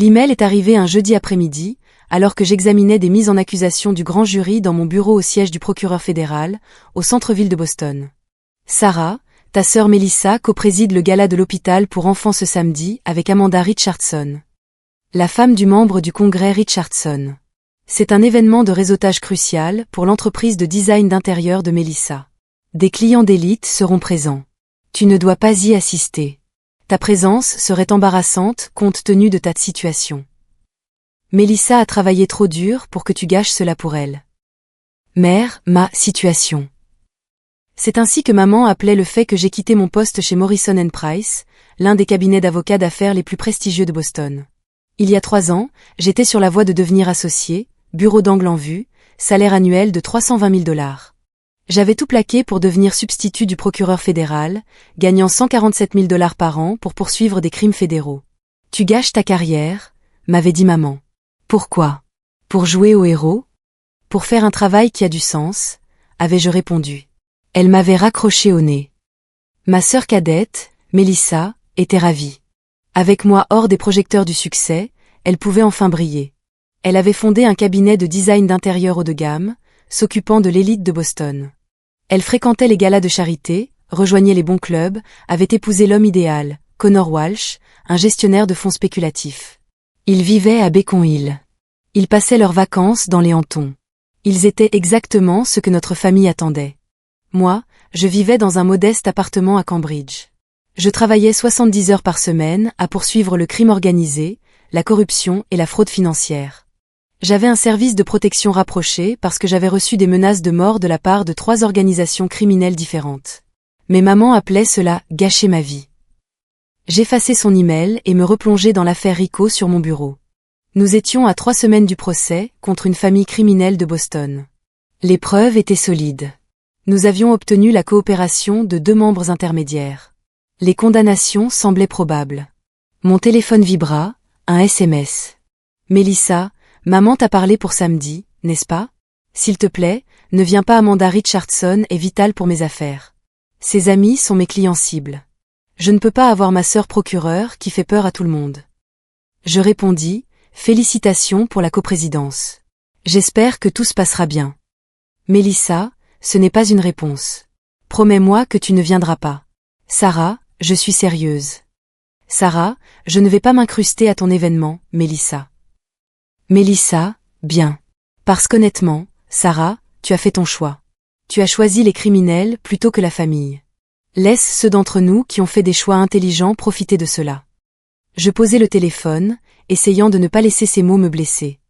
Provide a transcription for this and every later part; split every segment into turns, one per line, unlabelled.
L'email est arrivé un jeudi après-midi, alors que j'examinais des mises en accusation du grand jury dans mon bureau au siège du procureur fédéral, au centre-ville de Boston. Sarah, ta sœur Melissa co-préside le gala de l'hôpital pour enfants ce samedi avec Amanda Richardson. La femme du membre du Congrès Richardson. C'est un événement de réseautage crucial pour l'entreprise de design d'intérieur de Melissa. Des clients d'élite seront présents. Tu ne dois pas y assister. Ta présence serait embarrassante compte tenu de ta situation. Melissa a travaillé trop dur pour que tu gâches cela pour elle. Mère, ma situation. C'est ainsi que maman appelait le fait que j'ai quitté mon poste chez Morrison & Price, l'un des cabinets d'avocats d'affaires les plus prestigieux de Boston. Il y a 3 ans, j'étais sur la voie de devenir associé, bureau d'angle en vue, salaire annuel de $320 000. J'avais tout plaqué pour devenir substitut du procureur fédéral, gagnant $147 000 par an pour poursuivre des crimes fédéraux. Tu gâches ta carrière, m'avait dit maman. Pourquoi? Pour jouer au héros? Pour faire un travail qui a du sens, avais-je répondu. Elle m'avait raccroché au nez. Ma sœur cadette, Melissa, était ravie. Avec moi hors des projecteurs du succès, elle pouvait enfin briller. Elle avait fondé un cabinet de design d'intérieur haut de gamme, s'occupant de l'élite de Boston. Elle fréquentait les galas de charité, rejoignait les bons clubs, avait épousé l'homme idéal, Connor Walsh, un gestionnaire de fonds spéculatifs. Ils vivaient à Beacon Hill. Ils passaient leurs vacances dans les Hamptons. Ils étaient exactement ce que notre famille attendait. Moi, je vivais dans un modeste appartement à Cambridge. Je travaillais 70 heures par semaine à poursuivre le crime organisé, la corruption et la fraude financière. J'avais un service de protection rapproché parce que j'avais reçu des menaces de mort de la part de 3 organisations criminelles différentes. Mais maman appelait cela « gâcher ma vie ». J'effaçai son email et me replongeai dans l'affaire Rico sur mon bureau. Nous étions à 3 semaines du procès contre une famille criminelle de Boston. Les preuves étaient solides. Nous avions obtenu la coopération de 2 membres intermédiaires. Les condamnations semblaient probables. Mon téléphone vibra, un SMS. Melissa, maman t'a parlé pour samedi, n'est-ce pas? S'il te plaît, ne viens pas, Amanda Richardson est vitale pour mes affaires. Ses amis sont mes clients cibles. Je ne peux pas avoir ma sœur procureure qui fait peur à tout le monde. Je répondis, félicitations pour la coprésidence. J'espère que tout se passera bien. Melissa, ce n'est pas une réponse. Promets-moi que tu ne viendras pas. Sarah, je suis sérieuse. Sarah, je ne vais pas m'incruster à ton événement, Melissa. Melissa, bien. Parce qu'honnêtement, Sarah, tu as fait ton choix. Tu as choisi les criminels plutôt que la famille. Laisse ceux d'entre nous qui ont fait des choix intelligents profiter de cela. Je posai le téléphone, essayant de ne pas laisser ces mots me blesser.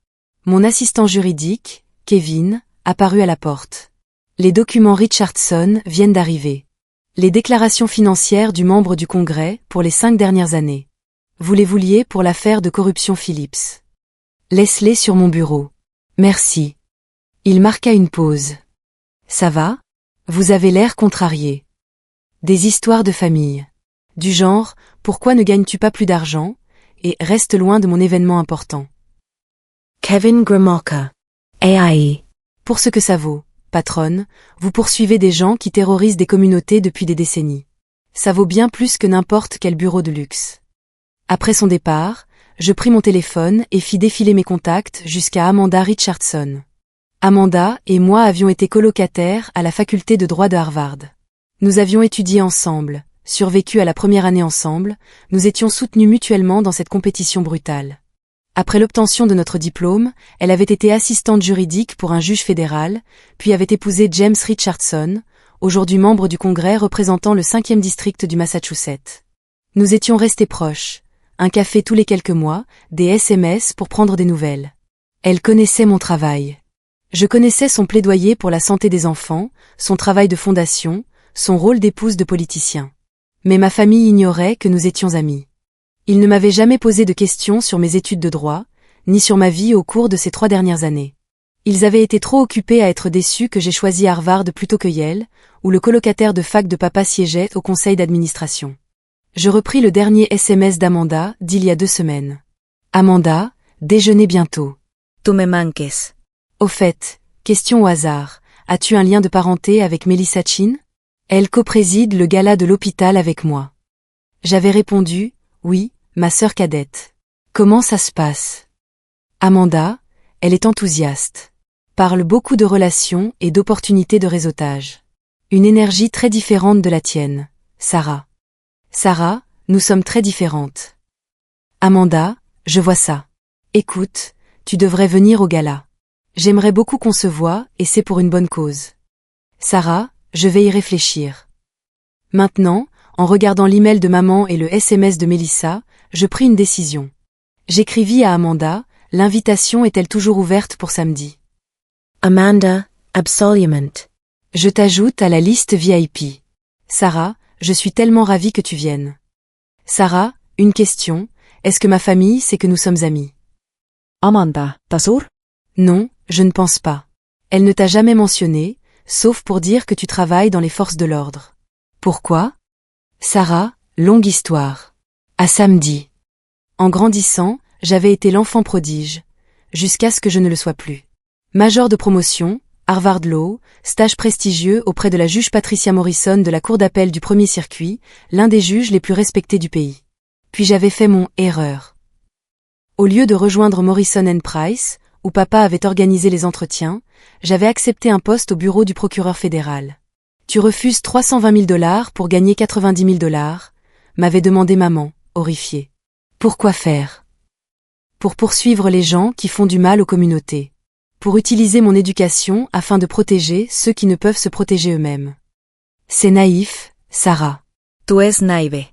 Mon assistant juridique, Kevin, apparut à la porte. Les documents Richardson viennent d'arriver. Les déclarations financières du membre du Congrès pour les 5 dernières années. Vous les vouliez pour l'affaire de corruption Phillips. Laisse-les sur mon bureau. Merci. Il marqua une pause. Ça va? Vous avez l'air contrarié. Des histoires de famille. Du genre, pourquoi ne gagnes-tu pas plus d'argent? Et reste loin de mon événement important. Kevin Gramacka. AIE. Pour ce que ça vaut, patronne, vous poursuivez des gens qui terrorisent des communautés depuis des décennies. Ça vaut bien plus que n'importe quel bureau de luxe. Après son départ, je pris mon téléphone et fis défiler mes contacts jusqu'à Amanda Richardson. Amanda et moi avions été colocataires à la faculté de droit de Harvard. Nous avions étudié ensemble, survécu à la première année ensemble, nous étions soutenus mutuellement dans cette compétition brutale. Après l'obtention de notre diplôme, elle avait été assistante juridique pour un juge fédéral, puis avait épousé James Richardson, aujourd'hui membre du Congrès représentant le 5e district du Massachusetts. Nous étions restés proches, un café tous les quelques mois, des SMS pour prendre des nouvelles. Elle connaissait mon travail. Je connaissais son plaidoyer pour la santé des enfants, son travail de fondation, son rôle d'épouse de politicien. Mais ma famille ignorait que nous étions amis. Il ne m'avait jamais posé de questions sur mes études de droit, ni sur ma vie au cours de ces 3 dernières années. Ils avaient été trop occupés à être déçus que j'ai choisi Harvard plutôt que Yale, où le colocataire de fac de papa siégeait au conseil d'administration. Je repris le dernier SMS d'Amanda d'il y a 2 semaines. Amanda, déjeuner bientôt. Tu me manques. Au fait, question au hasard, as-tu un lien de parenté avec Melissa Chin? Elle copréside le gala de l'hôpital avec moi. J'avais répondu, oui, ma sœur cadette. Comment ça se passe? Amanda, elle est enthousiaste. Parle beaucoup de relations et d'opportunités de réseautage. Une énergie très différente de la tienne, Sarah. Sarah, nous sommes très différentes. Amanda, je vois ça. Écoute, tu devrais venir au gala. J'aimerais beaucoup qu'on se voie et c'est pour une bonne cause. Sarah, je vais y réfléchir. Maintenant, en regardant l'email de maman et le SMS de Mélissa, je pris une décision. J'écrivis à Amanda, l'invitation est-elle toujours ouverte pour samedi?
Amanda, absolument.
Je t'ajoute à la liste VIP. Sarah, je suis tellement ravie que tu viennes. Sarah, une question, est-ce que ma famille sait que nous sommes amis?
Amanda, t'as sûr?
Non, je ne pense pas. Elle ne t'a jamais mentionné, sauf pour dire que tu travailles dans les forces de l'ordre. Pourquoi? Sarah, longue histoire. À samedi. En grandissant, j'avais été l'enfant prodige, jusqu'à ce que je ne le sois plus. Major de promotion, Harvard Law, stage prestigieux auprès de la juge Patricia Morrison de la cour d'appel du premier circuit, l'un des juges les plus respectés du pays. Puis j'avais fait mon erreur. Au lieu de rejoindre Morrison & Price, où papa avait organisé les entretiens, j'avais accepté un poste au bureau du procureur fédéral. Tu refuses 320 000 $ pour gagner 90 000 $, m'avait demandé maman, horrifiée. Pourquoi faire? Pour poursuivre les gens qui font du mal aux communautés. Pour utiliser mon éducation afin de protéger ceux qui ne peuvent se protéger eux-mêmes. C'est naïf, Sarah.
Tu es naive.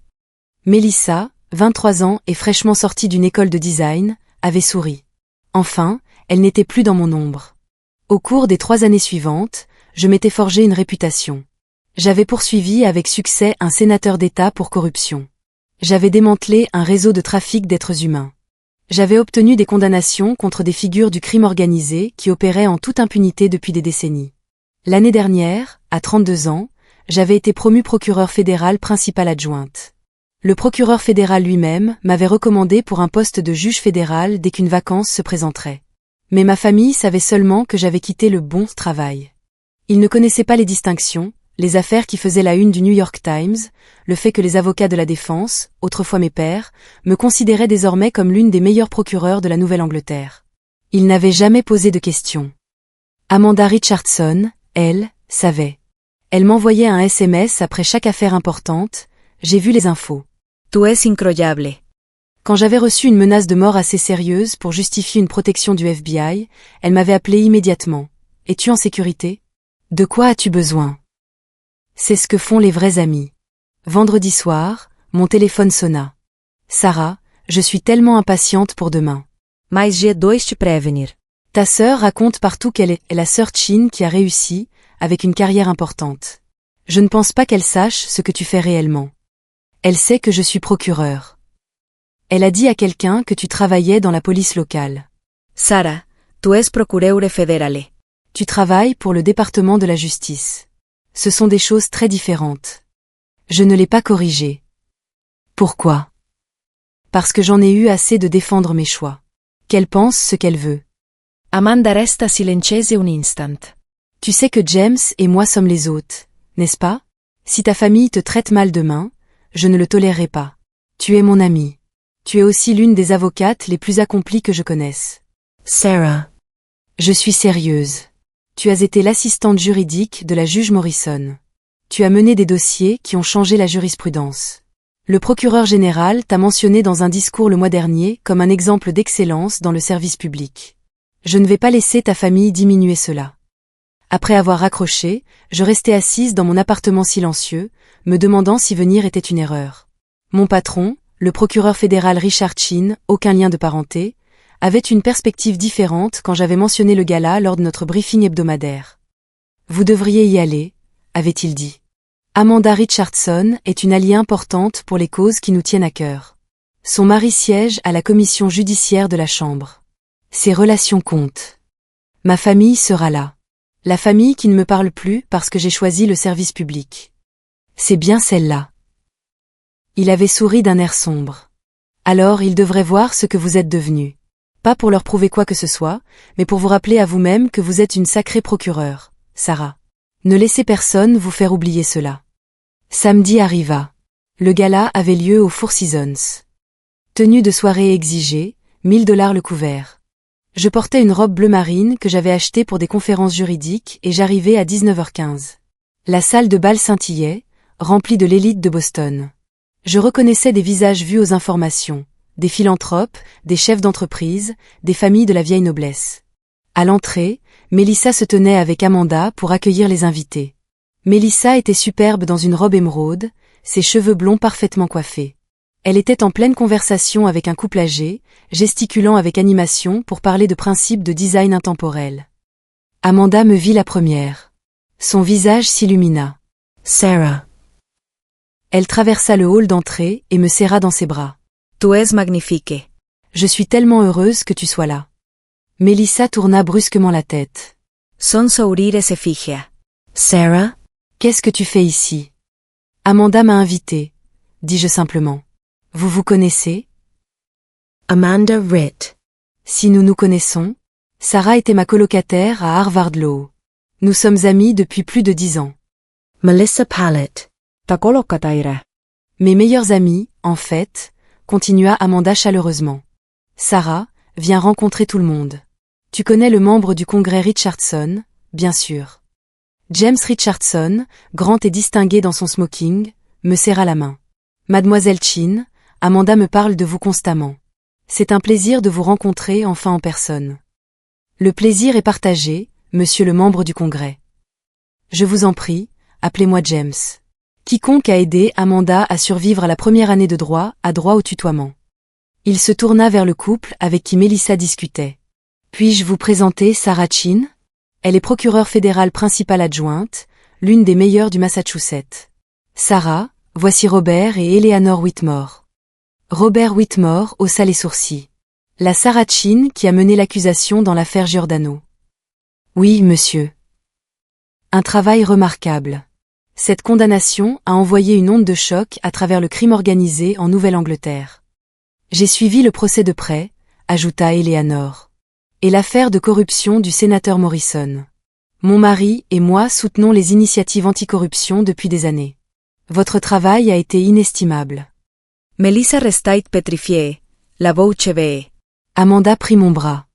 Mélissa, 23 ans et fraîchement sortie d'une école de design, avait souri. Enfin, elle n'était plus dans mon ombre. Au cours des 3 années suivantes, je m'étais forgé une réputation. J'avais poursuivi avec succès un sénateur d'État pour corruption. J'avais démantelé un réseau de trafic d'êtres humains. J'avais obtenu des condamnations contre des figures du crime organisé qui opéraient en toute impunité depuis des décennies. L'année dernière, à 32 ans, j'avais été promue procureur fédéral principale adjointe. Le procureur fédéral lui-même m'avait recommandé pour un poste de juge fédéral dès qu'une vacance se présenterait. Mais ma famille savait seulement que j'avais quitté le bon travail. Ils ne connaissaient pas les distinctions, les affaires qui faisaient la une du New York Times, le fait que les avocats de la défense, autrefois mes pairs, me considéraient désormais comme l'une des meilleures procureurs de la Nouvelle-Angleterre. Ils n'avaient jamais posé de questions. Amanda Richardson, elle, savait. Elle m'envoyait un SMS après chaque affaire importante, j'ai vu les infos.
Tu es incroyable.
Quand j'avais reçu une menace de mort assez sérieuse pour justifier une protection du FBI, elle m'avait appelé immédiatement. Es-tu en sécurité? De quoi as-tu besoin? C'est ce que font les vrais amis. Vendredi soir, mon téléphone sonna. Sarah, je suis tellement impatiente pour demain.
Mais je dois te prévenir.
Ta sœur raconte partout qu'elle est la sœur Chin qui a réussi, avec une carrière importante. Je ne pense pas qu'elle sache ce que tu fais réellement. Elle sait que je suis procureur. Elle a dit à quelqu'un que tu travaillais dans la police locale.
Sarah, tu es procureure federale.
Tu travailles pour le département de la justice. Ce sont des choses très différentes. Je ne l'ai pas corrigée. Pourquoi? Parce que j'en ai eu assez de défendre mes choix. Qu'elle pense ce qu'elle veut.
Amanda resta silencieuse un instant.
Tu sais que James et moi sommes les hôtes, n'est-ce pas? Si ta famille te traite mal demain, je ne le tolérerai pas. Tu es mon amie. Tu es aussi l'une des avocates les plus accomplies que je connaisse.
Sarah.
Je suis sérieuse. Tu as été l'assistante juridique de la juge Morrison. Tu as mené des dossiers qui ont changé la jurisprudence. Le procureur général t'a mentionné dans un discours le mois dernier comme un exemple d'excellence dans le service public. Je ne vais pas laisser ta famille diminuer cela. Après avoir raccroché, je restais assise dans mon appartement silencieux, me demandant si venir était une erreur. Mon patron, le procureur fédéral Richard Chin, aucun lien de parenté, avait une perspective différente quand j'avais mentionné le gala lors de notre briefing hebdomadaire. Vous devriez y aller, avait-il dit. Amanda Richardson est une alliée importante pour les causes qui nous tiennent à cœur. Son mari siège à la commission judiciaire de la Chambre. Ses relations comptent. Ma famille sera là. La famille qui ne me parle plus parce que j'ai choisi le service public. C'est bien celle-là. Il avait souri d'un air sombre. Alors ils devraient voir ce que vous êtes devenus. Pas pour leur prouver quoi que ce soit, mais pour vous rappeler à vous-même que vous êtes une sacrée procureure, Sarah. Ne laissez personne vous faire oublier cela. Samedi arriva. Le gala avait lieu au Four Seasons. Tenue de soirée exigée, 1000 $ le couvert. Je portais une robe bleu marine que j'avais achetée pour des conférences juridiques et j'arrivais à 19h15. La salle de bal scintillait, remplie de l'élite de Boston. Je reconnaissais des visages vus aux informations, des philanthropes, des chefs d'entreprise, des familles de la vieille noblesse. À l'entrée, Mélissa se tenait avec Amanda pour accueillir les invités. Mélissa était superbe dans une robe émeraude, ses cheveux blonds parfaitement coiffés. Elle était en pleine conversation avec un couple âgé, gesticulant avec animation pour parler de principes de design intemporel. Amanda me vit la première. Son visage s'illumina.
Sarah.
Elle traversa le hall d'entrée et me serra dans ses bras.
Tu es magnifique.
Je suis tellement heureuse que tu sois là. Mélissa tourna brusquement la tête.
Son sourire se figia. Sarah?
Qu'est-ce que tu fais ici? Amanda m'a invitée, dis-je simplement. Vous vous connaissez?
Amanda Ritt.
Si nous nous connaissons, Sarah était ma colocataire à Harvard Law. Nous sommes amis depuis plus de 10 ans.
Melissa Pallett.
Ta colocataire.
Mes meilleurs amis, en fait, continua Amanda chaleureusement. Sarah, viens rencontrer tout le monde. Tu connais le membre du Congrès Richardson, bien sûr. James Richardson, grand et distingué dans son smoking, me serra la main. Mademoiselle Chin, Amanda me parle de vous constamment. C'est un plaisir de vous rencontrer enfin en personne. Le plaisir est partagé, monsieur le membre du Congrès. Je vous en prie, appelez-moi James. Quiconque a aidé Amanda à survivre à la première année de droit a droit au tutoiement. Il se tourna vers le couple avec qui Mélissa discutait. Puis-je vous présenter Sarah Chin? Elle est procureure fédérale principale adjointe, l'une des meilleures du Massachusetts. Sarah, voici Robert et Eleanor Whitmore. Robert Whitmore haussa les sourcils. La Sarah Chin qui a mené l'accusation dans l'affaire Giordano. Oui, monsieur. Un travail remarquable. Cette condamnation a envoyé une onde de choc à travers le crime organisé en Nouvelle-Angleterre. J'ai suivi le procès de près, ajouta Eleanor. Et l'affaire de corruption du sénateur Morrison. Mon mari et moi soutenons les initiatives anticorruption depuis des années. Votre travail a été inestimable.
Melissa restait pétrifiée, la voce bée.
Amanda prit mon bras.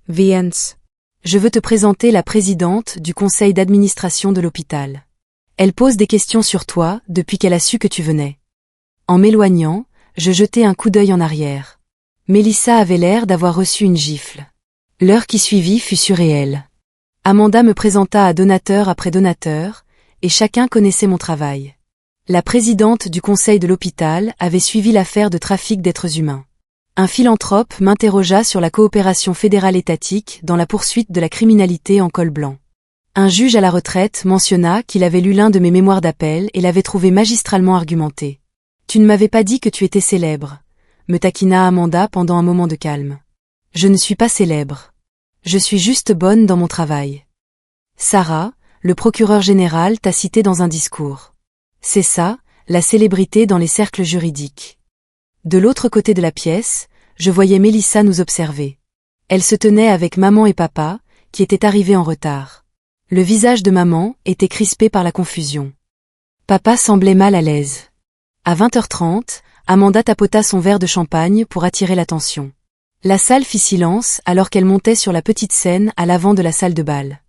Viens.
Je veux te présenter la présidente du conseil d'administration de l'hôpital. Elle pose des questions sur toi depuis qu'elle a su que tu venais. En m'éloignant, je jetai un coup d'œil en arrière. Mélissa avait l'air d'avoir reçu une gifle. L'heure qui suivit fut surréelle. Amanda me présenta à donateur après donateur, et chacun connaissait mon travail. La présidente du conseil de l'hôpital avait suivi l'affaire de trafic d'êtres humains. Un philanthrope m'interrogea sur la coopération fédérale étatique dans la poursuite de la criminalité en col blanc. Un juge à la retraite mentionna qu'il avait lu l'un de mes mémoires d'appel et l'avait trouvé magistralement argumenté. « Tu ne m'avais pas dit que tu étais célèbre », me taquina Amanda pendant un moment de calme. « Je ne suis pas célèbre. Je suis juste bonne dans mon travail. » Sarah, le procureur général t'a cité dans un discours. C'est ça, la célébrité dans les cercles juridiques. De l'autre côté de la pièce, je voyais Mélissa nous observer. Elle se tenait avec maman et papa, qui étaient arrivés en retard. Le visage de maman était crispé par la confusion. Papa semblait mal à l'aise. À 20h30, Amanda tapota son verre de champagne pour attirer l'attention. La salle fit silence alors qu'elle montait sur la petite scène à l'avant de la salle de bal.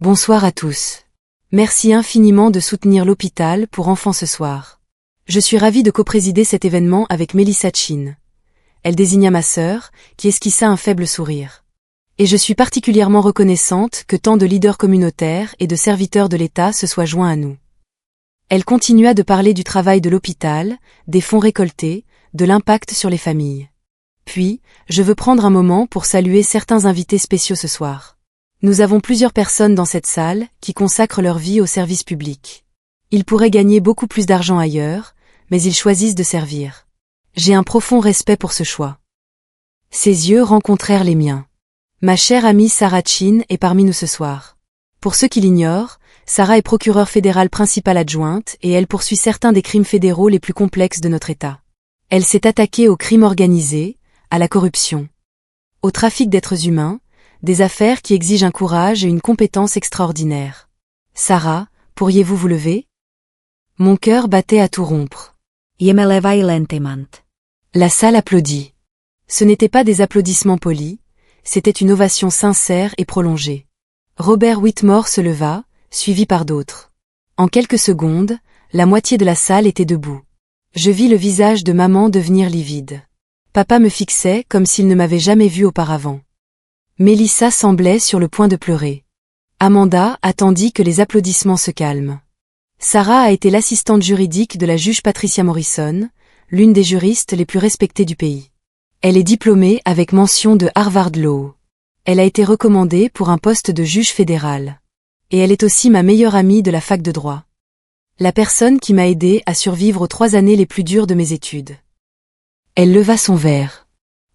Bonsoir à tous. Merci infiniment de soutenir l'hôpital pour enfants ce soir. Je suis ravie de coprésider cet événement avec Melissa Chin. Elle désigna ma sœur, qui esquissa un faible sourire. Et je suis particulièrement reconnaissante que tant de leaders communautaires et de serviteurs de l'État se soient joints à nous. Elle continua de parler du travail de l'hôpital, des fonds récoltés, de l'impact sur les familles. Puis, je veux prendre un moment pour saluer certains invités spéciaux ce soir. Nous avons plusieurs personnes dans cette salle qui consacrent leur vie au service public. Ils pourraient gagner beaucoup plus d'argent ailleurs, mais ils choisissent de servir. J'ai un profond respect pour ce choix. Ses yeux rencontrèrent les miens. Ma chère amie Sarah Chin est parmi nous ce soir. Pour ceux qui l'ignorent, Sarah est procureure fédérale principale adjointe et elle poursuit certains des crimes fédéraux les plus complexes de notre État. Elle s'est attaquée au crime organisé, à la corruption, au trafic d'êtres humains, des affaires qui exigent un courage et une compétence extraordinaires. Sarah, pourriez-vous vous lever? Mon cœur battait à tout rompre.
Je me levai lentement.
La salle applaudit. Ce n'étaient pas des applaudissements polis, c'était une ovation sincère et prolongée. Robert Whitmore se leva, suivi par d'autres. En quelques secondes, la moitié de la salle était debout. Je vis le visage de maman devenir livide. Papa me fixait comme s'il ne m'avait jamais vu auparavant. Mélissa semblait sur le point de pleurer. Amanda attendit que les applaudissements se calment. Sarah a été l'assistante juridique de la juge Patricia Morrison, l'une des juristes les plus respectées du pays. Elle est diplômée avec mention de Harvard Law. Elle a été recommandée pour un poste de juge fédéral. Et elle est aussi ma meilleure amie de la fac de droit. La personne qui m'a aidée à survivre aux 3 années les plus dures de mes études. Elle leva son verre.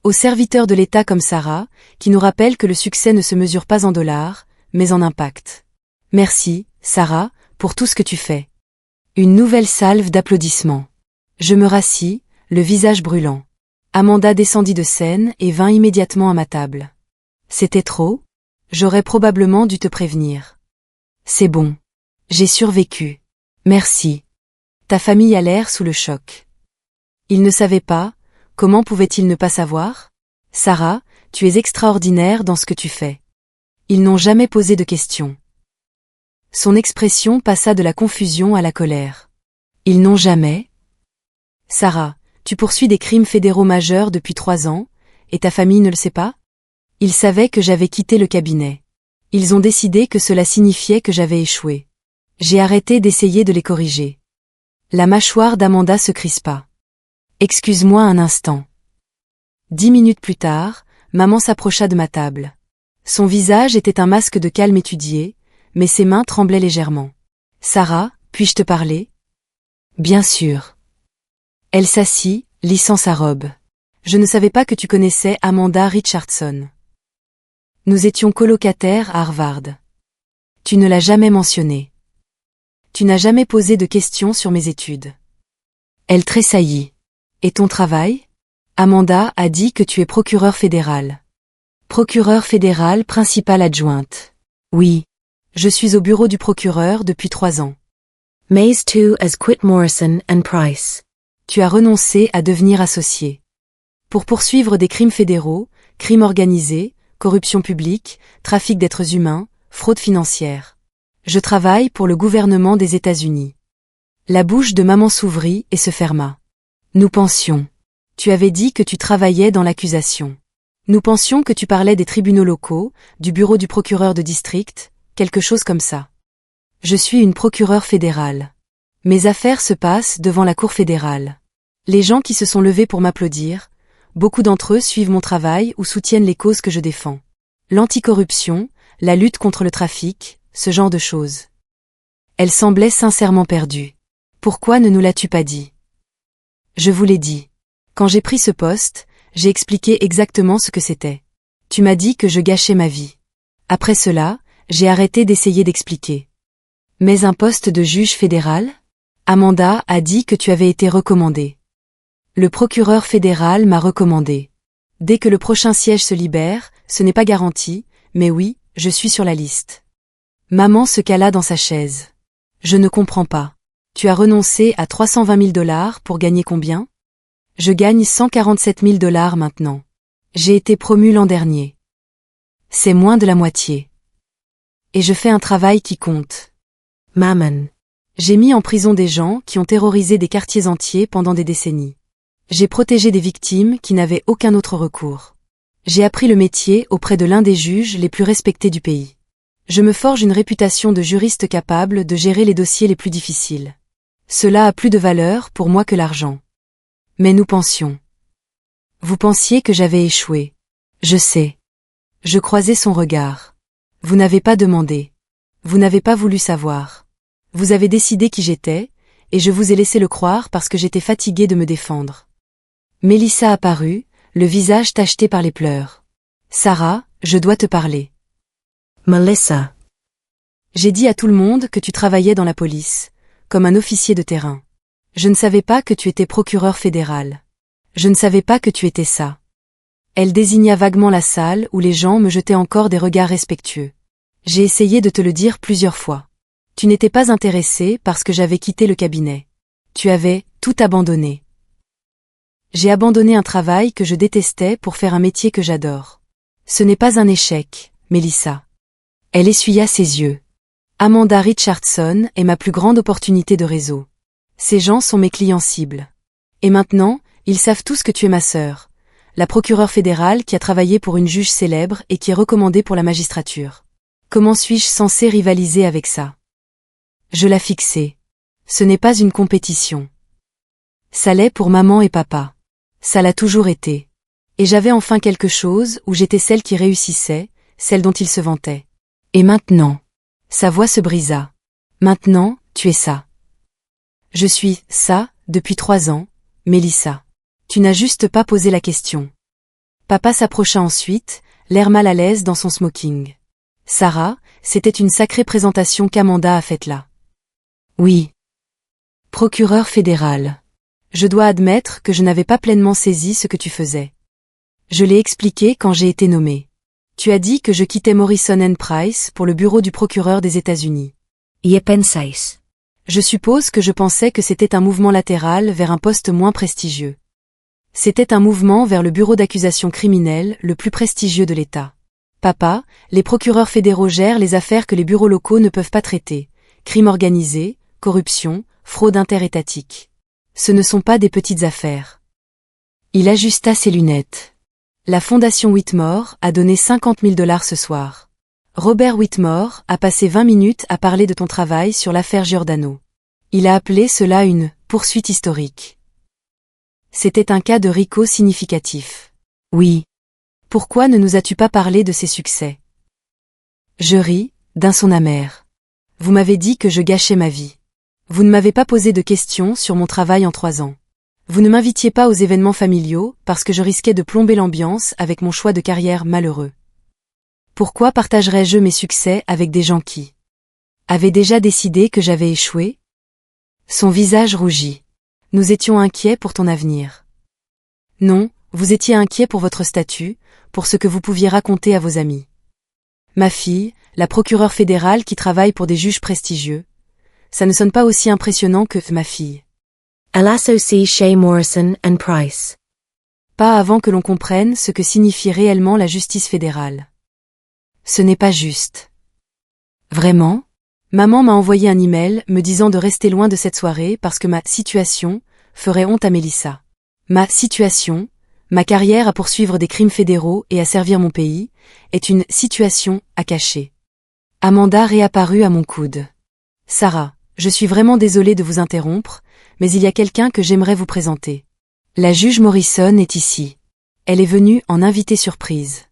Aux serviteurs de l'État comme Sarah, qui nous rappellent que le succès ne se mesure pas en dollars, mais en impact. Merci, Sarah, pour tout ce que tu fais. Une nouvelle salve d'applaudissements. Je me rassis, le visage brûlant. Amanda descendit de scène et vint immédiatement à ma table. C'était trop? J'aurais probablement dû te prévenir. C'est bon. J'ai survécu. Merci. Ta famille a l'air sous le choc. Ils ne savaient pas, comment pouvaient-ils ne pas savoir? Sarah, tu es extraordinaire dans ce que tu fais. Ils n'ont jamais posé de questions. Son expression passa de la confusion à la colère. Ils n'ont jamais? Sarah, tu poursuis des crimes fédéraux majeurs depuis 3 ans, et ta famille ne le sait pas? Ils savaient que j'avais quitté le cabinet. Ils ont décidé que cela signifiait que j'avais échoué. J'ai arrêté d'essayer de les corriger. La mâchoire d'Amanda se crispa. Excuse-moi un instant. 10 minutes plus tard, maman s'approcha de ma table. Son visage était un masque de calme étudié, mais ses mains tremblaient légèrement. Sarah, puis-je te parler? Bien sûr. Elle s'assit, lissant sa robe. Je ne savais pas que tu connaissais Amanda Richardson. Nous étions colocataires à Harvard. Tu ne l'as jamais mentionné. Tu n'as jamais posé de questions sur mes études. Elle tressaillit. Et ton travail? Amanda a dit que tu es procureur fédéral. Procureur fédéral principale adjointe. Oui. Je suis au bureau du procureur depuis 3 ans. Mays too has quit Morrison and Price. Tu as renoncé à devenir associé. Pour poursuivre des crimes fédéraux, crimes organisés, corruption publique, trafic d'êtres humains, fraude financière. Je travaille pour le gouvernement des États-Unis. La bouche de maman s'ouvrit et se ferma. Nous pensions. Tu avais dit que tu travaillais dans l'accusation. Nous pensions que tu parlais des tribunaux locaux, du bureau du procureur de district, quelque chose comme ça. Je suis une procureure fédérale. Mes affaires se passent devant la cour fédérale. Les gens qui se sont levés pour m'applaudir, beaucoup d'entre eux suivent mon travail ou soutiennent les causes que je défends. L'anticorruption, la lutte contre le trafic, ce genre de choses. Elle semblait sincèrement perdue. Pourquoi ne nous l'as-tu pas dit? Je vous l'ai dit. Quand j'ai pris ce poste, j'ai expliqué exactement ce que c'était. Tu m'as dit que je gâchais ma vie. Après cela, j'ai arrêté d'essayer d'expliquer. Mais un poste de juge fédéral? Amanda a dit que tu avais été recommandé. Le procureur fédéral m'a recommandé. Dès que le prochain siège se libère, ce n'est pas garanti, mais oui, je suis sur la liste. Maman se cala dans sa chaise. Je ne comprends pas. Tu as renoncé à 320 000 $ pour gagner combien? Je gagne 147 000 $ maintenant. J'ai été promue l'an dernier. C'est moins de la moitié. Et je fais un travail qui compte. Maman. J'ai mis en prison des gens qui ont terrorisé des quartiers entiers pendant des décennies. J'ai protégé des victimes qui n'avaient aucun autre recours. J'ai appris le métier auprès de l'un des juges les plus respectés du pays. Je me forge une réputation de juriste capable de gérer les dossiers les plus difficiles. Cela a plus de valeur pour moi que l'argent. Mais nous pensions. Vous pensiez que j'avais échoué. Je sais. Je croisais son regard. Vous n'avez pas demandé. Vous n'avez pas voulu savoir. Vous avez décidé qui j'étais, et je vous ai laissé le croire parce que j'étais fatiguée de me défendre. Mélissa apparut, le visage tacheté par les pleurs. Sarah, je dois te parler. Melissa. J'ai dit à tout le monde que tu travaillais dans la police, comme un officier de terrain. Je ne savais pas que tu étais procureur fédéral. Je ne savais pas que tu étais ça. Elle désigna vaguement la salle où les gens me jetaient encore des regards respectueux. J'ai essayé de te le dire plusieurs fois. Tu n'étais pas intéressé parce que j'avais quitté le cabinet. Tu avais tout abandonné. J'ai abandonné un travail que je détestais pour faire un métier que j'adore. Ce n'est pas un échec, Melissa. Elle essuya ses yeux. Amanda Richardson est ma plus grande opportunité de réseau. Ces gens sont mes clients cibles. Et maintenant, ils savent tous que tu es ma sœur, la procureure fédérale qui a travaillé pour une juge célèbre et qui est recommandée pour la magistrature. Comment suis-je censé rivaliser avec ça? Je l'ai fixé. Ce n'est pas une compétition. Ça l'est pour maman et papa. Ça l'a toujours été. Et j'avais enfin quelque chose où j'étais celle qui réussissait, celle dont ils se vantaient. Et maintenant? Sa voix se brisa. Maintenant, tu es ça. Je suis ça, depuis 3 ans, Melissa. Tu n'as juste pas posé la question. Papa s'approcha ensuite, l'air mal à l'aise dans son smoking. Sarah, c'était une sacrée présentation qu'Amanda a faite là. Oui. Procureur fédéral. Je dois admettre que je n'avais pas pleinement saisi ce que tu faisais. Je l'ai expliqué quand j'ai été nommée. Tu as dit que je quittais Morrison & Price pour le bureau du procureur des États-Unis.
¿Y pensáis?
Je suppose que je pensais que c'était un mouvement latéral vers un poste moins prestigieux. C'était un mouvement vers le bureau d'accusation criminelle le plus prestigieux de l'État. Papa, les procureurs fédéraux gèrent les affaires que les bureaux locaux ne peuvent pas traiter. Crime organisé, corruption, fraude interétatique. Ce ne sont pas des petites affaires. Il ajusta ses lunettes. La fondation Whitmore a donné $50 000 ce soir. Robert Whitmore a passé 20 minutes à parler de ton travail sur l'affaire Giordano. Il a appelé cela une « poursuite historique ». C'était un cas de RICO significatif. Oui. Pourquoi ne nous as-tu pas parlé de ses succès? Je ris, d'un son amer. Vous m'avez dit que je gâchais ma vie. Vous ne m'avez pas posé de questions sur mon travail en 3 ans. Vous ne m'invitiez pas aux événements familiaux parce que je risquais de plomber l'ambiance avec mon choix de carrière malheureux. Pourquoi partagerais-je mes succès avec des gens qui avaient déjà décidé que j'avais échoué? Son visage rougit. Nous étions inquiets pour ton avenir. Non, vous étiez inquiets pour votre statut, pour ce que vous pouviez raconter à vos amis. Ma fille, la procureure fédérale qui travaille pour des juges prestigieux, ça ne sonne pas aussi impressionnant que ma fille.
Elle associe chez Morrison & Price.
Pas avant que l'on comprenne ce que signifie réellement la justice fédérale. Ce n'est pas juste. Vraiment? Maman m'a envoyé un email me disant de rester loin de cette soirée parce que ma situation ferait honte à Melissa. Ma situation, ma carrière à poursuivre des crimes fédéraux et à servir mon pays, est une situation à cacher. Amanda réapparut à mon coude. Sarah, je suis vraiment désolée de vous interrompre, mais il y a quelqu'un que j'aimerais vous présenter. La juge Morrison est ici. Elle est venue en invitée surprise.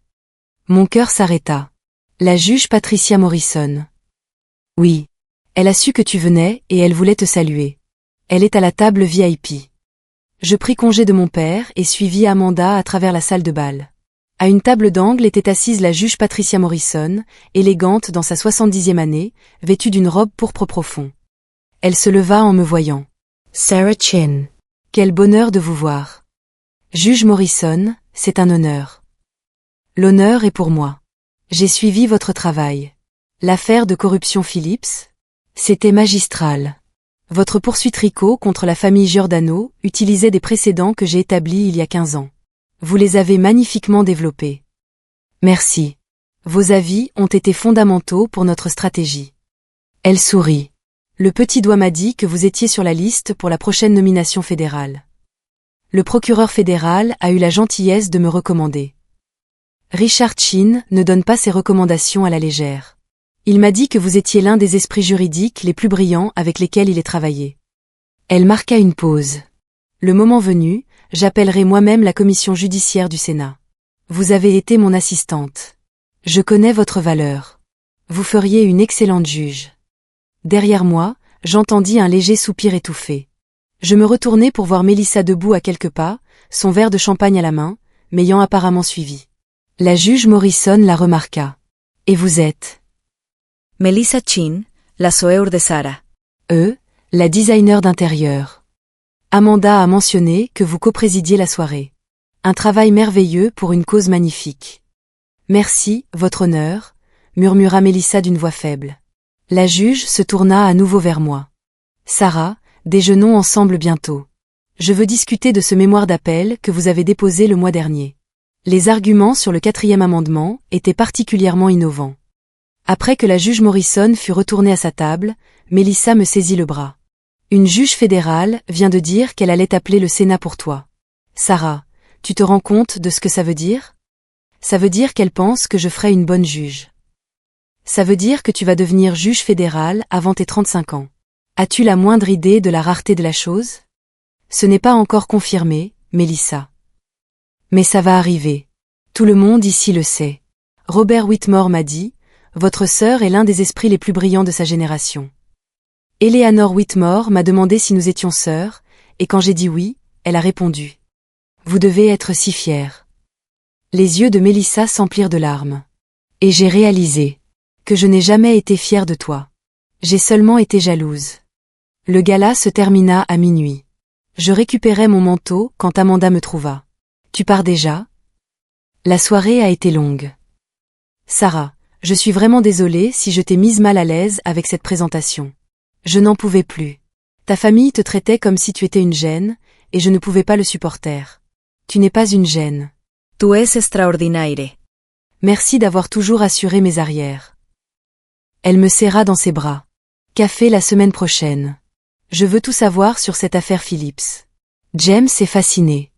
Mon cœur s'arrêta. La juge Patricia Morrison. Oui. Elle a su que tu venais et elle voulait te saluer. Elle est à la table VIP. Je pris congé de mon père et suivis Amanda à travers la salle de bal. À une table d'angle était assise la juge Patricia Morrison, élégante dans sa 70e année, vêtue d'une robe pourpre profond. Elle se leva en me voyant.
Sarah Chin.
Quel bonheur de vous voir. Juge Morrison, c'est un honneur. L'honneur est pour moi. J'ai suivi votre travail. L'affaire de corruption Phillips? C'était magistral. Votre poursuite RICO contre la famille Giordano utilisait des précédents que j'ai établis il y a 15 ans. Vous les avez magnifiquement développés. Merci. Vos avis ont été fondamentaux pour notre stratégie. Elle sourit. Le petit doigt m'a dit que vous étiez sur la liste pour la prochaine nomination fédérale. Le procureur fédéral a eu la gentillesse de me recommander. Richard Chin ne donne pas ses recommandations à la légère. Il m'a dit que vous étiez l'un des esprits juridiques les plus brillants avec lesquels il ait travaillé. Elle marqua une pause. Le moment venu, j'appellerai moi-même la commission judiciaire du Sénat. Vous avez été mon assistante. Je connais votre valeur. Vous feriez une excellente juge. Derrière moi, j'entendis un léger soupir étouffé. Je me retournai pour voir Melissa debout à quelques pas, son verre de champagne à la main, m'ayant apparemment suivi. La juge Morrison la remarqua. Et vous êtes?
Melissa Chin, la sœur de Sarah.
La designer d'intérieur. Amanda a mentionné que vous coprésidiez la soirée. Un travail merveilleux pour une cause magnifique. Merci, votre honneur, murmura Melissa d'une voix faible. La juge se tourna à nouveau vers moi. Sarah, déjeunons ensemble bientôt. Je veux discuter de ce mémoire d'appel que vous avez déposé le mois dernier. Les arguments sur le 4e amendement étaient particulièrement innovants. Après que la juge Morrison fut retournée à sa table, Melissa me saisit le bras. Une juge fédérale vient de dire qu'elle allait appeler le Sénat pour toi. Sarah, tu te rends compte de ce que ça veut dire? Ça veut dire qu'elle pense que je ferai une bonne juge. Ça veut dire que tu vas devenir juge fédéral avant tes 35 ans. As-tu la moindre idée de la rareté de la chose? Ce n'est pas encore confirmé, Melissa. Mais ça va arriver. Tout le monde ici le sait. Robert Whitmore m'a dit, votre sœur est l'un des esprits les plus brillants de sa génération. Eleanor Whitmore m'a demandé si nous étions sœurs, et quand j'ai dit oui, elle a répondu. Vous devez être si fière. Les yeux de Melissa s'emplirent de larmes. Et j'ai réalisé que je n'ai jamais été fière de toi. J'ai seulement été jalouse. Le gala se termina à minuit. Je récupérais mon manteau quand Amanda me trouva. Tu pars déjà? La soirée a été longue. Sarah, je suis vraiment désolée si je t'ai mise mal à l'aise avec cette présentation. Je n'en pouvais plus. Ta famille te traitait comme si tu étais une gêne, et je ne pouvais pas le supporter. Tu n'es pas une gêne.
Tu es extraordinaire.
Merci d'avoir toujours assuré mes arrières. Elle me serra dans ses bras. Café la semaine prochaine. Je veux tout savoir sur cette affaire Phillips. James est fasciné.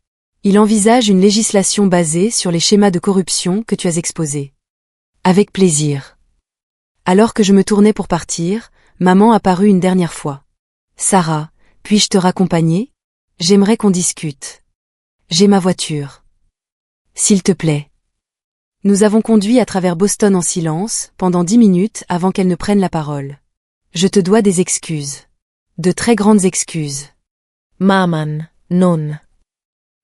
Il envisage une législation basée sur les schémas de corruption que tu as exposés. Avec plaisir. Alors que je me tournais pour partir, maman apparut une dernière fois. Sarah, puis-je te raccompagner? J'aimerais qu'on discute. J'ai ma voiture. S'il te plaît. Nous avons conduit à travers Boston en silence, pendant 10 minutes avant qu'elle ne prenne la parole. Je te dois des excuses. De très grandes excuses.
Maman, non.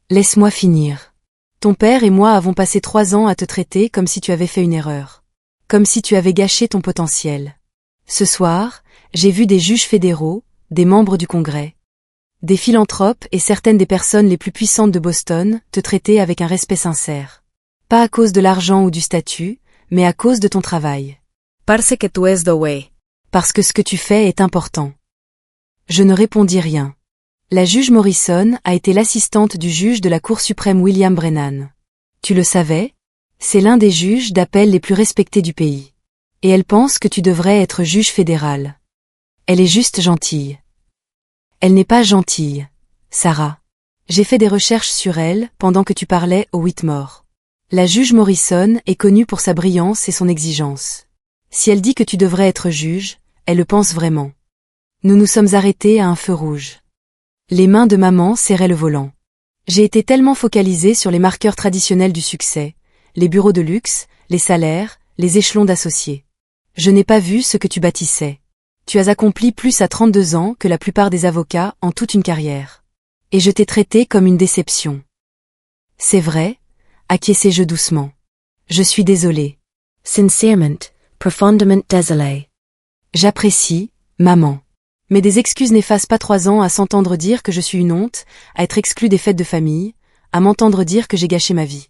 Laisse-moi finir. Ton père et moi avons passé 3 ans à te traiter comme si tu avais fait une erreur. Comme si tu avais gâché ton potentiel. Ce soir, j'ai vu des juges fédéraux, des membres du Congrès, des philanthropes et certaines des personnes les plus puissantes de Boston te traiter avec un respect sincère. Pas à cause de l'argent ou du statut, mais à cause de ton travail.
Parce que tu es doué.
Parce que ce que tu fais est important. Je ne répondis rien. La juge Morrison a été l'assistante du juge de la Cour suprême William Brennan. Tu le savais? C'est l'un des juges d'appel les plus respectés du pays. Et elle pense que tu devrais être juge fédéral. Elle est juste gentille. Elle n'est pas gentille, Sarah. J'ai fait des recherches sur elle pendant que tu parlais au Whitmore. La juge Morrison est connue pour sa brillance et son exigence. Si elle dit que tu devrais être juge, elle le pense vraiment. Nous nous sommes arrêtés à un feu rouge. Les mains de maman serraient le volant. J'ai été tellement focalisée sur les marqueurs traditionnels du succès, les bureaux de luxe, les salaires, les échelons d'associés. Je n'ai pas vu ce que tu bâtissais. Tu as accompli plus à 32 ans que la plupart des avocats en toute une carrière. Et je t'ai traité comme une déception. C'est vrai, acquiesçai-je doucement. Je suis désolée.
Sincèrement, profondément désolée.
J'apprécie, maman. Mais des excuses n'effacent pas 3 ans à s'entendre dire que je suis une honte, à être exclue des fêtes de famille, à m'entendre dire que j'ai gâché ma vie.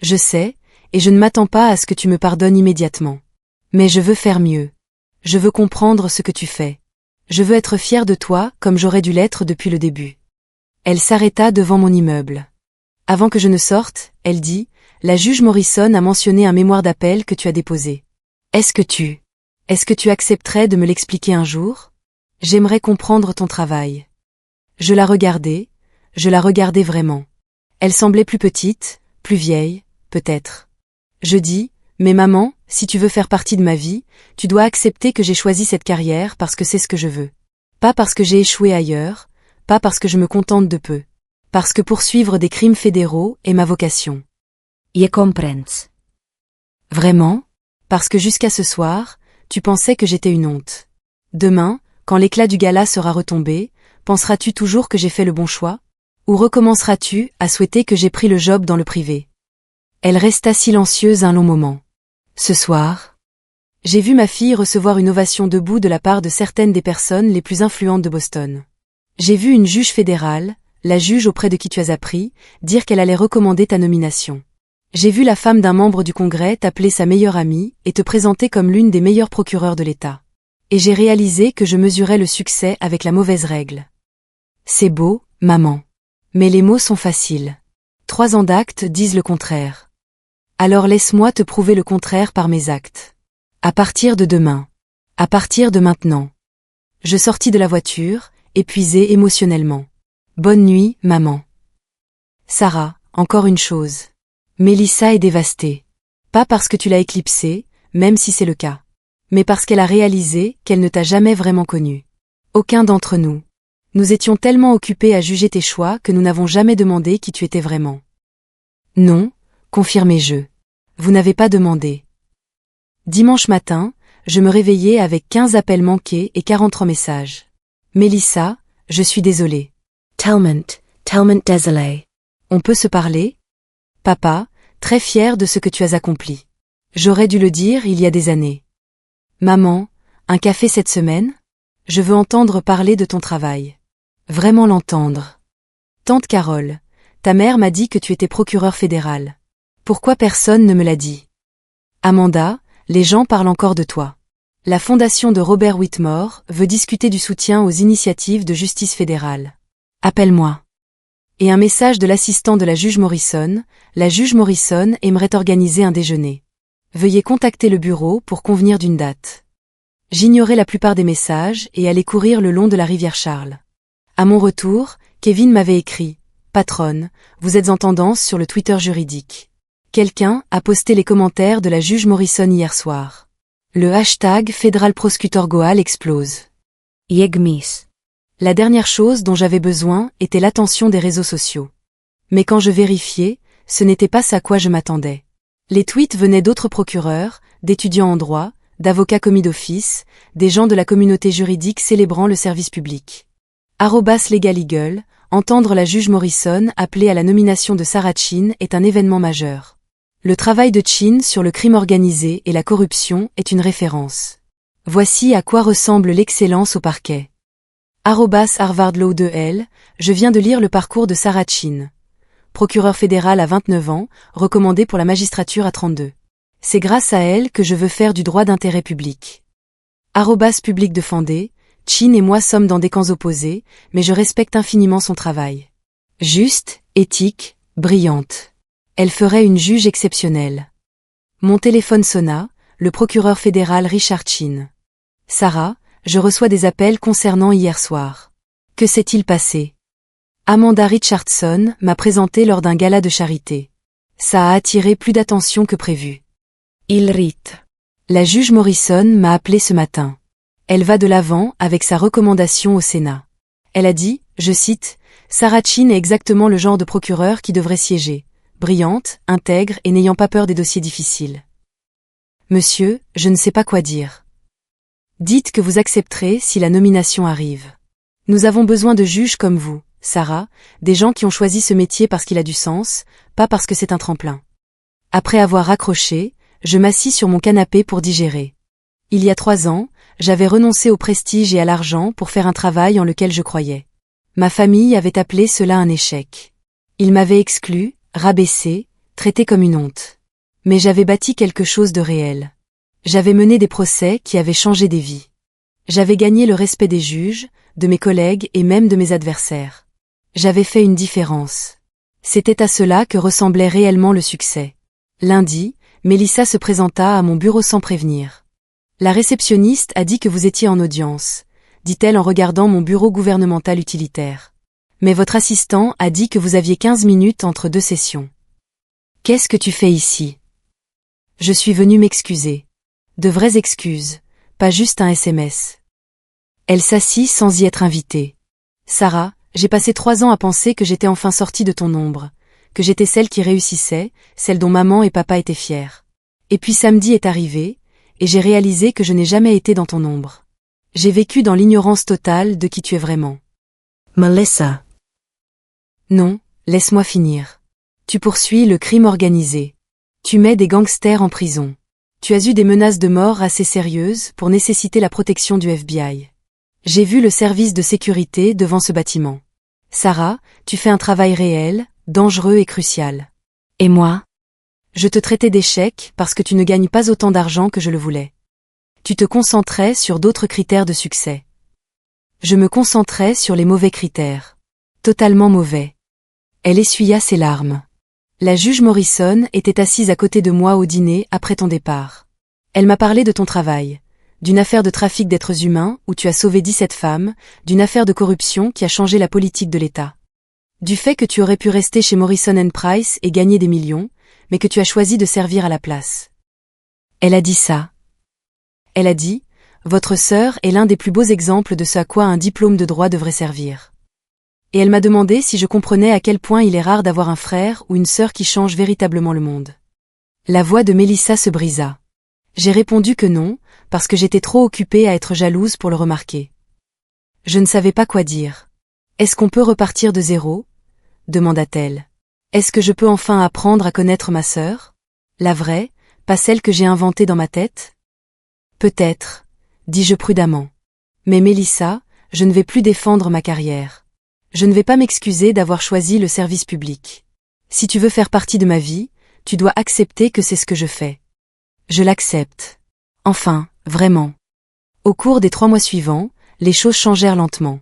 Je sais, et je ne m'attends pas à ce que tu me pardonnes immédiatement. Mais je veux faire mieux. Je veux comprendre ce que tu fais. Je veux être fière de toi comme j'aurais dû l'être depuis le début. Elle s'arrêta devant mon immeuble. Avant que je ne sorte, elle dit, la juge Morrison a mentionné un mémoire d'appel que tu as déposé. Est-ce que tu accepterais de me l'expliquer un jour? J'aimerais comprendre ton travail. Je la regardais vraiment. Elle semblait plus petite, plus vieille, peut-être. Je dis, mais maman, si tu veux faire partie de ma vie, tu dois accepter que j'ai choisi cette carrière parce que c'est ce que je veux. Pas parce que j'ai échoué ailleurs, pas parce que je me contente de peu. Parce que poursuivre des crimes fédéraux est ma vocation.
Je comprends.
Vraiment? Parce que jusqu'à ce soir, tu pensais que j'étais une honte. Demain, quand l'éclat du gala sera retombé, penseras-tu toujours que j'ai fait le bon choix? Ou recommenceras-tu à souhaiter que j'ai pris le job dans le privé? Elle resta silencieuse un long moment. Ce soir, j'ai vu ma fille recevoir une ovation debout de la part de certaines des personnes les plus influentes de Boston. J'ai vu une juge fédérale, la juge auprès de qui tu as appris, dire qu'elle allait recommander ta nomination. J'ai vu la femme d'un membre du Congrès t'appeler sa meilleure amie et te présenter comme l'une des meilleures procureurs de l'État. Et j'ai réalisé que je mesurais le succès avec la mauvaise règle. C'est beau, Maman. Mais les mots sont faciles. 3 ans d'actes disent le contraire. Alors laisse-moi te prouver le contraire par mes actes. À partir de demain. À partir de maintenant. Je sortis de la voiture, épuisée émotionnellement. Bonne nuit, maman. Sarah, encore une chose. Mélissa est dévastée. Pas parce que tu l'as éclipsée, même si c'est le cas. Mais parce qu'elle a réalisé qu'elle ne t'a jamais vraiment connu. Aucun d'entre nous. Nous étions tellement occupés à juger tes choix que nous n'avons jamais demandé qui tu étais vraiment. Non, confirmai-je. Vous n'avez pas demandé. Dimanche matin, je me réveillais avec 15 appels manqués et 43 messages. Mélissa, je suis désolée.
Tellement désolé.
On peut se parler? Papa, très fier de ce que tu as accompli. J'aurais dû le dire il y a des années. Maman, un café cette semaine? Je veux entendre parler de ton travail. Vraiment l'entendre. Tante Carole, ta mère m'a dit que tu étais procureur fédéral. Pourquoi personne ne me l'a dit? Amanda, les gens parlent encore de toi. La fondation de Robert Whitmore veut discuter du soutien aux initiatives de justice fédérale. Appelle-moi. Et un message de l'assistant de la juge Morrison, la juge Morrison aimerait organiser un déjeuner. Veuillez contacter le bureau pour convenir d'une date. J'ignorais la plupart des messages et allais courir le long de la rivière Charles. À mon retour, Kevin m'avait écrit « Patronne, vous êtes en tendance sur le Twitter juridique. Quelqu'un a posté les commentaires de la juge Morrison hier soir. Le hashtag Federal Prosecutor Goal explose.
Yegmis.
La dernière chose dont j'avais besoin était l'attention des réseaux sociaux. Mais quand je vérifiais, ce n'était pas ça à quoi je m'attendais. Les tweets venaient d'autres procureurs, d'étudiants en droit, d'avocats commis d'office, des gens de la communauté juridique célébrant le service public. @LegalEagle, entendre la juge Morrison appeler à la nomination de Sarah Chin est un événement majeur. Le travail de Chin sur le crime organisé et la corruption est une référence. Voici à quoi ressemble l'excellence au parquet. @Harvard Law 2L, je viens de lire le parcours de Sarah Chin. Procureur fédéral à 29 ans, recommandée pour la magistrature à 32. C'est grâce à elle que je veux faire du droit d'intérêt public. Public Defendé, Chin et moi sommes dans des camps opposés, mais je respecte infiniment son travail. Juste, éthique, brillante. Elle ferait une juge exceptionnelle. Mon téléphone sonna, le procureur fédéral Richard Chin. Sarah, je reçois des appels concernant hier soir. Que s'est-il passé? Amanda Richardson m'a présenté lors d'un gala de charité. Ça a attiré plus d'attention que prévu.
Il rite.
La juge Morrison m'a appelé ce matin. Elle va de l'avant avec sa recommandation au Sénat. Elle a dit, je cite, « Sarah Chin est exactement le genre de procureur qui devrait siéger, brillante, intègre et n'ayant pas peur des dossiers difficiles. » Monsieur, je ne sais pas quoi dire. Dites que vous accepterez si la nomination arrive. Nous avons besoin de juges comme vous, Sarah, des gens qui ont choisi ce métier parce qu'il a du sens, pas parce que c'est un tremplin. Après avoir raccroché, je m'assis sur mon canapé pour digérer. Il y a 3 ans, j'avais renoncé au prestige et à l'argent pour faire un travail en lequel je croyais. Ma famille avait appelé cela un échec. Ils m'avaient exclu, rabaissé, traité comme une honte. Mais j'avais bâti quelque chose de réel. J'avais mené des procès qui avaient changé des vies. J'avais gagné le respect des juges, de mes collègues et même de mes adversaires. J'avais fait une différence. C'était à cela que ressemblait réellement le succès. Lundi, Mélissa se présenta à mon bureau sans prévenir. La réceptionniste a dit que vous étiez en audience, dit-elle en regardant mon bureau gouvernemental utilitaire. Mais votre assistant a dit que vous aviez 15 minutes entre 2 sessions. Qu'est-ce que tu fais ici? Je suis venue m'excuser. De vraies excuses, pas juste un SMS. Elle s'assit sans y être invitée. Sarah, j'ai passé 3 ans à penser que j'étais enfin sortie de ton ombre, que j'étais celle qui réussissait, celle dont maman et papa étaient fiers. Et puis samedi est arrivé, et j'ai réalisé que je n'ai jamais été dans ton ombre. J'ai vécu dans l'ignorance totale de qui tu es vraiment.
Melissa.
Non, laisse-moi finir. Tu poursuis le crime organisé. Tu mets des gangsters en prison. Tu as eu des menaces de mort assez sérieuses pour nécessiter la protection du FBI. J'ai vu le service de sécurité devant ce bâtiment. Sarah, tu fais un travail réel, dangereux et crucial. Et moi? Je te traitais d'échec parce que tu ne gagnes pas autant d'argent que je le voulais. Tu te concentrais sur d'autres critères de succès. Je me concentrais sur les mauvais critères. Totalement mauvais. Elle essuya ses larmes. La juge Morrison était assise à côté de moi au dîner après ton départ. Elle m'a parlé de ton travail, d'une affaire de trafic d'êtres humains où tu as sauvé 17 femmes, d'une affaire de corruption qui a changé la politique de l'État. Du fait que tu aurais pu rester chez Morrison & Price et gagner des millions, mais que tu as choisi de servir à la place. Elle a dit ça. Elle a dit, votre sœur est l'un des plus beaux exemples de ce à quoi un diplôme de droit devrait servir. Et elle m'a demandé si je comprenais à quel point il est rare d'avoir un frère ou une sœur qui change véritablement le monde. La voix de Mélissa se brisa. J'ai répondu que non, parce que j'étais trop occupée à être jalouse pour le remarquer. Je ne savais pas quoi dire. Est-ce qu'on peut repartir de zéro ? Demanda-t-elle. Est-ce que je peux enfin apprendre à connaître ma sœur ? La vraie, pas celle que j'ai inventée dans ma tête ? Peut-être, dis-je prudemment. Mais Mélissa, je ne vais plus défendre ma carrière. Je ne vais pas m'excuser d'avoir choisi le service public. Si tu veux faire partie de ma vie, tu dois accepter que c'est ce que je fais. Je l'accepte. Enfin, vraiment. Au cours des 3 mois suivants, les choses changèrent lentement.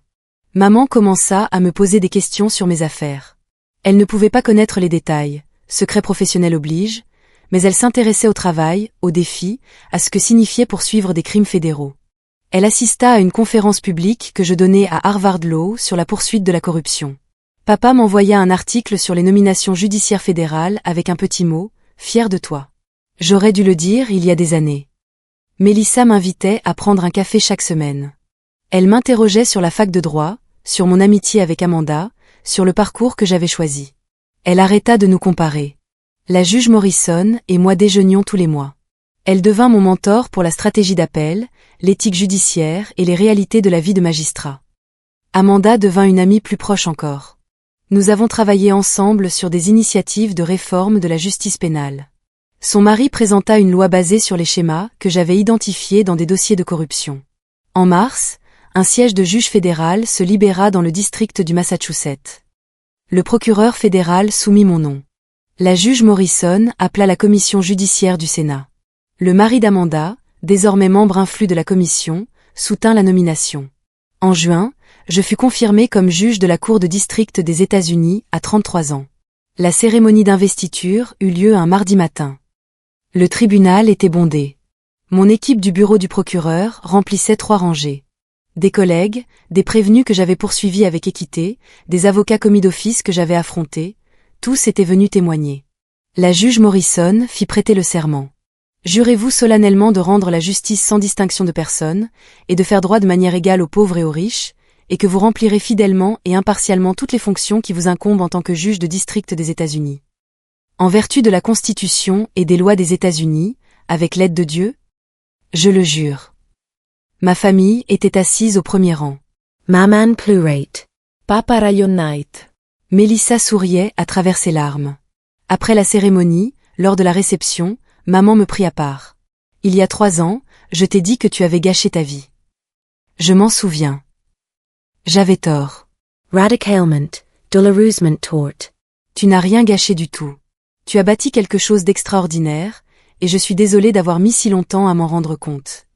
Maman commença à me poser des questions sur mes affaires. Elle ne pouvait pas connaître les détails, secret professionnel oblige, mais elle s'intéressait au travail, aux défis, à ce que signifiait poursuivre des crimes fédéraux. Elle assista à une conférence publique que je donnais à Harvard Law sur la poursuite de la corruption. Papa m'envoya un article sur les nominations judiciaires fédérales avec un petit mot, « Fier de toi ». J'aurais dû le dire il y a des années. Mélissa m'invitait à prendre un café chaque semaine. Elle m'interrogeait sur la fac de droit, sur mon amitié avec Amanda, sur le parcours que j'avais choisi. Elle arrêta de nous comparer. La juge Morrison et moi déjeunions tous les mois. Elle devint mon mentor pour la stratégie d'appel, l'éthique judiciaire et les réalités de la vie de magistrat. Amanda devint une amie plus proche encore. Nous avons travaillé ensemble sur des initiatives de réforme de la justice pénale. Son mari présenta une loi basée sur les schémas que j'avais identifiés dans des dossiers de corruption. En mars, un siège de juge fédéral se libéra dans le district du Massachusetts. Le procureur fédéral soumit mon nom. La juge Morrison appela la commission judiciaire du Sénat. Le mari d'Amanda, désormais membre influx de la commission, soutint la nomination. En juin, je fus confirmé comme juge de la Cour de district des États-Unis à 33 ans. La cérémonie d'investiture eut lieu un mardi matin. Le tribunal était bondé. Mon équipe du bureau du procureur remplissait 3 rangées. Des collègues, des prévenus que j'avais poursuivis avec équité, des avocats commis d'office que j'avais affrontés, tous étaient venus témoigner. La juge Morrison fit prêter le serment. Jurez-vous solennellement de rendre la justice sans distinction de personne, et de faire droit de manière égale aux pauvres et aux riches, et que vous remplirez fidèlement et impartialement toutes les fonctions qui vous incombent en tant que juge de district des États-Unis. En vertu de la Constitution et des lois des États-Unis, avec l'aide de Dieu ? Je le jure. Ma famille était assise au premier rang.
Maman plurate. Papa rayonnait.
Mélissa souriait à travers ses larmes. Après la cérémonie, lors de la réception, maman me prit à part. Il y a 3 ans, je t'ai dit que tu avais gâché ta vie. Je m'en souviens. J'avais tort.
Radicalement, douloureusement tort.
Tu n'as rien gâché du tout. Tu as bâti quelque chose d'extraordinaire, et je suis désolée d'avoir mis si longtemps à m'en rendre compte.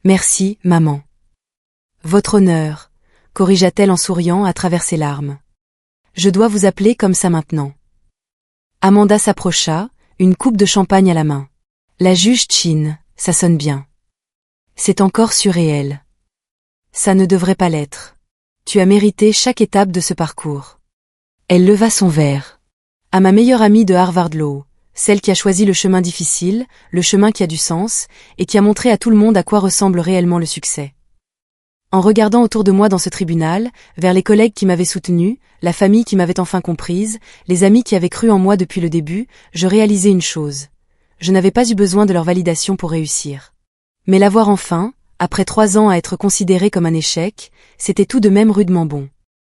Merci, maman. Votre honneur, corrigea-t-elle en souriant à travers ses larmes. Je dois vous appeler comme ça maintenant. Amanda s'approcha, une coupe de champagne à la main. La juge Chin, ça sonne bien. C'est encore surréel. Ça ne devrait pas l'être. Tu as mérité chaque étape de ce parcours. Elle leva son verre. À ma meilleure amie de Harvard Law, celle qui a choisi le chemin difficile, le chemin qui a du sens, et qui a montré à tout le monde à quoi ressemble réellement le succès. En regardant autour de moi dans ce tribunal, vers les collègues qui m'avaient soutenu, la famille qui m'avait enfin comprise, les amis qui avaient cru en moi depuis le début, je réalisais une chose. Je n'avais pas eu besoin de leur validation pour réussir. Mais l'avoir enfin, après 3 ans à être considéré comme un échec, c'était tout de même rudement bon.